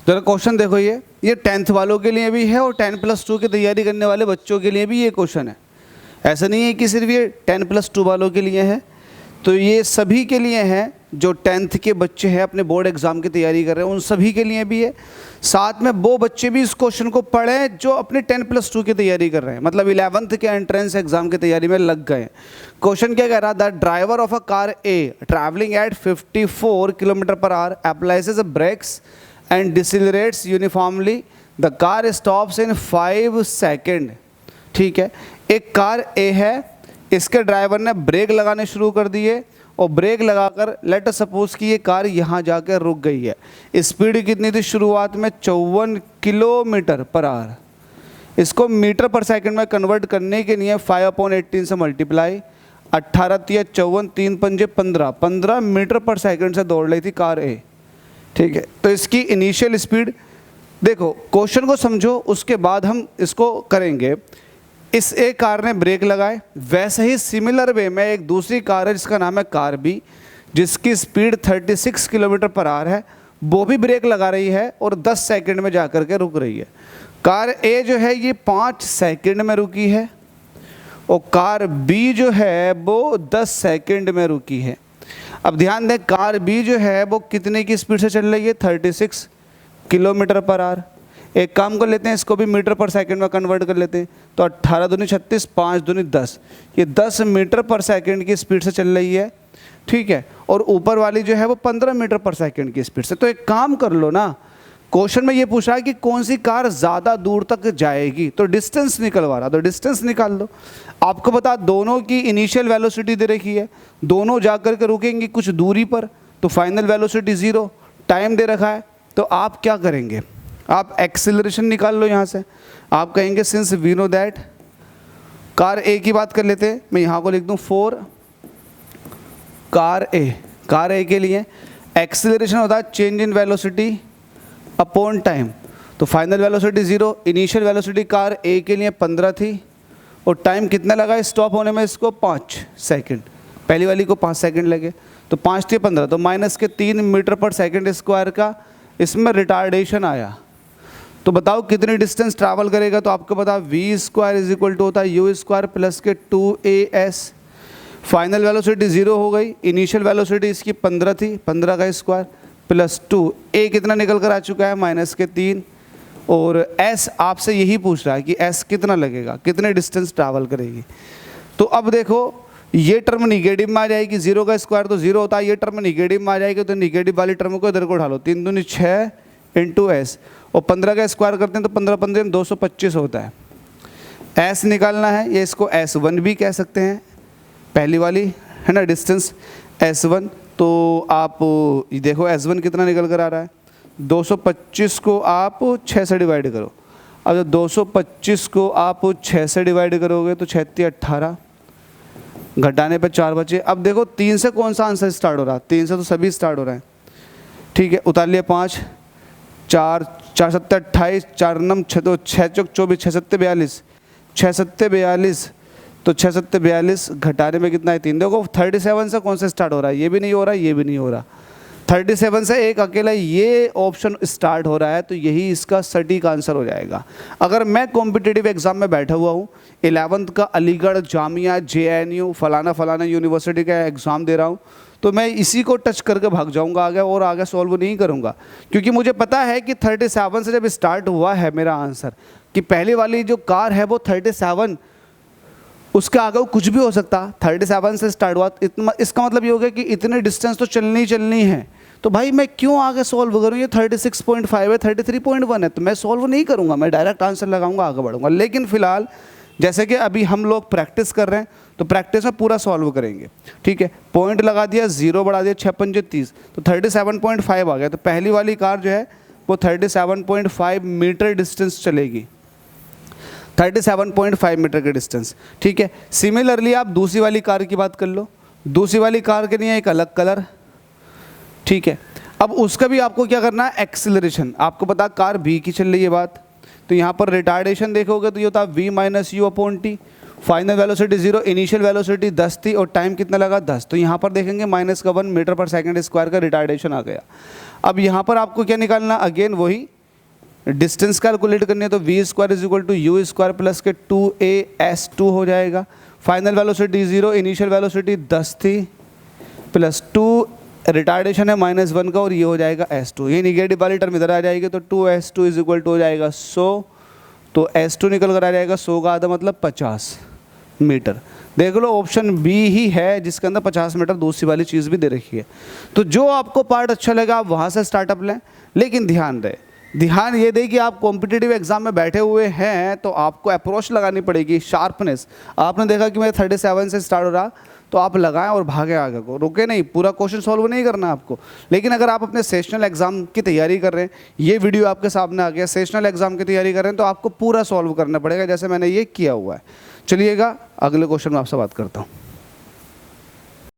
जरा क्वेश्चन देखो, ये 10th वालों के लिए भी है और 10+2 की तैयारी करने वाले बच्चों के लिए भी ये क्वेश्चन है। ऐसा नहीं है कि सिर्फ ये 10+2 वालों के लिए है, तो ये सभी के लिए है। जो 10th के बच्चे हैं अपने बोर्ड एग्ज़ाम की तैयारी कर रहे हैं उन सभी के लिए भी है। साथ में वो बच्चे भी इस क्वेश्चन को पढ़ें जो अपने 10+2 की तैयारी कर रहे हैं, मतलब 11th के एंट्रेंस एग्जाम की तैयारी में लग गए। क्वेश्चन क्या कह रहा था, the driver of a car A travelling at 54 km/h applies brakes and decelerates uniformly, the car stops in 5 second. ठीक है, एक कार ए है, इसके ड्राइवर ने ब्रेक लगाने शुरू कर दिए और ब्रेक लगाकर लेट सपोज कि ये कार यहाँ जाकर रुक गई है। स्पीड कितनी थी शुरुआत में, 54 km/h। इसको मीटर पर सेकंड में कन्वर्ट करने के लिए 5/18 से मल्टीप्लाई, 18 × 54, 3 पंजे 15 मीटर पर सेकंड से दौड़ रही थी कार ए। ठीक है, तो इसकी इनिशियल स्पीड देखो, क्वेश्चन को समझो उसके बाद हम इसको करेंगे। इस एक कार ने ब्रेक लगाए, वैसे ही सिमिलर वे में एक दूसरी कार है जिसका नाम है कार बी, जिसकी स्पीड 36 km/h है, वो भी ब्रेक लगा रही है और 10 सेकंड में जाकर के रुक रही है। कार ए जो है ये 5 सेकंड में रुकी है और कार बी जो है वो 10 सेकंड में रुकी है। अब ध्यान दें, कार बी जो है वो कितने की स्पीड से चल रही है, 36 km/h। एक काम कर लेते हैं, इसको भी मीटर पर सेकंड में कन्वर्ट कर लेते हैं, तो 18 दूनी 36, 5 दूनी 10, ये 10 मीटर पर सेकंड की स्पीड से चल रही है। ठीक है, और ऊपर वाली जो है वो 15 मीटर पर सेकंड की स्पीड से। तो एक काम कर लो ना, क्वेश्चन में ये पूछा है कि कौन सी कार ज़्यादा दूर तक जाएगी, तो डिस्टेंस निकलवा रहा, तो डिस्टेंस निकाल लो। आपको पता दोनों की इनिशियल वेलोसिटी दे रखी है, दोनों जाकर के रुकेंगी कुछ दूरी पर, तो फाइनल वेलोसिटी 0, टाइम दे रखा है। तो आप क्या करेंगे, आप एक्सेलरेशन निकाल लो यहाँ से। आप कहेंगे since we know that, car A की बात कर लेते हैं, मैं यहाँ को लिख दूँ 4 कार ए के लिए एक्सेलरेशन होता है change in velocity upon time, तो final velocity 0, initial velocity car A के लिए 15 थी और टाइम कितना लगा स्टॉप होने में, इसको 5 सेकंड, पहली वाली को 5 सेकंड लगे, तो 5 × 15, तो -3 मीटर पर सेकंड स्क्वायर का इसमें रिटार्डेशन आया। तो बताओ कितनी डिस्टेंस ट्रैवल करेगा, तो आपको पता v² होता है u² प्लस के 2as। फाइनल वेलोसिटी 0 हो गई, इनिशियल वेलोसिटी इसकी 15 थी, 15 का स्क्वायर प्लस 2, a कितना निकल कर आ चुका है -3, और s आपसे यही पूछ रहा है कि s कितना लगेगा, कितने डिस्टेंस ट्रैवल करेगी। तो अब देखो ये टर्म निगेटिव में आ जाएगी, 0 का स्क्वायर तो 0 होता है, ये टर्म निगेटिव में आ जाएगी, तो निगेटिव वाली टर्म को इधर को उठा लो, 3 दूनी 6 × s, और 15 का स्क्वायर करते हैं तो 15 × 15 225 होता है। s निकालना है, ये इसको s1 भी कह सकते हैं, पहली वाली है ना डिस्टेंस s1। तो आप ये देखो s1 कितना निकल कर आ रहा है, 225 को आप 6 से डिवाइड करो। अब जब 225 को आप 6 से डिवाइड करोगे तो 6 × 18, घटाने पे 4 बचे। अब देखो 3 से कौन सा आंसर स्टार्ट हो रहा है, 3 से तो सभी स्टार्ट हो रहे हैं। ठीक है, उतार लिया 5, 4 4 7 28, 4 9 6 2 6 चौक 24, 6 7 42, 6 7 42, तो 6 7 42 घटाने में कितना है 3। देखो 37 से कौन सा स्टार्ट हो रहा है, ये भी नहीं हो रहा, ये भी नहीं हो रहा, 37 से एक अकेला ये ऑप्शन स्टार्ट हो रहा है, तो यही इसका सटीक आंसर हो जाएगा। अगर मैं कॉम्पिटिटिव एग्जाम में बैठा हुआ हूँ, 11th का अलीगढ़ जामिया JNU फलाना यूनिवर्सिटी का एग्ज़ाम दे रहा हूँ, तो मैं इसी को टच करके भाग जाऊँगा आगे, और आगे सॉल्व नहीं करूँगा, क्योंकि मुझे पता है कि 37 से जब स्टार्ट हुआ है मेरा आंसर, कि पहले वाली जो कार है वो 37, उसके आगे कुछ भी हो सकता, 37 से स्टार्ट हुआ, इतना इसका मतलब ये हो गया कि इतने डिस्टेंस तो चलनी है, तो भाई मैं क्यों आगे सॉल्व करूँ, ये 36.5 है, 33.1 है, तो मैं सॉल्व नहीं करूँगा, मैं डायरेक्ट आंसर लगाऊंगा, आगे बढ़ूंगा। लेकिन फिलहाल जैसे कि अभी हम लोग प्रैक्टिस कर रहे हैं, तो प्रैक्टिस में पूरा सॉल्व करेंगे। ठीक है, पॉइंट लगा दिया, 0 बढ़ा दिया, 6 पंजे 30, तो 37.5 आ गया। तो पहली वाली कार जो है वो 37.5 मीटर डिस्टेंस चलेगी, 37.5 मीटर के डिस्टेंस। ठीक है, सिमिलरली आप दूसरी वाली कार की बात कर लो, दूसरी वाली कार के लिए एक अलग कलर। ठीक है, अब उसका भी आपको क्या करना है, एक्सेलरेशन। आपको पता कार बी की चल रही है बात, तो यहाँ पर रिटार्डेशन देखोगे तो ये होता है v-u/t, final velocity 0, initial velocity 10 थी और टाइम कितना लगा 10, तो यहाँ पर देखेंगे -1 मीटर पर सेकंड स्क्वायर का रिटार्डेशन आ गया। अब यहाँ पर आपको क्या निकालना, अगेन वही डिस्टेंस कैलकुलेट करनी है तो v square is equal to u square plus के 2a/s2 हो जाएगा। फाइनल वेलोसिटी 0, इनिशियल वेलोसिटी 10 थी, प्लस 2 रिटार्डेशन है -1 का, और ये हो जाएगा s2। ये निगेटिव वाली टर्म इधर आ जाएगी तो 2s2 इज इक्वल टू हो जाएगा 100, तो s2 निकल कर आ जाएगा 100 का आधा मतलब 50 मीटर। देख लो ऑप्शन बी ही है जिसके अंदर 50 मीटर दूसरी वाली चीज़ भी दे रखी है। तो जो आपको पार्ट अच्छा लगा आप वहाँ से स्टार्टअप लें, लेकिन ध्यान ये दे कि आप कॉम्पिटिटिव एग्जाम में बैठे हुए हैं तो आपको अप्रोच लगानी पड़ेगी, शार्पनेस। आपने देखा कि मैं 37 से स्टार्ट हो रहा, तो आप लगाएं और भागें आगे को, रुके नहीं। पूरा क्वेश्चन सॉल्व नहीं करना आपको, लेकिन अगर आप अपने सेशनल एग्जाम की तैयारी कर रहे हैं, ये वीडियो आपके सामने आ गया, सेशनल एग्जाम की तैयारी कर रहे हैं, तो आपको पूरा सॉल्व करना पड़ेगा जैसे मैंने ये किया हुआ है। चलिएगा अगले क्वेश्चन में आपसे बात करता हूँ।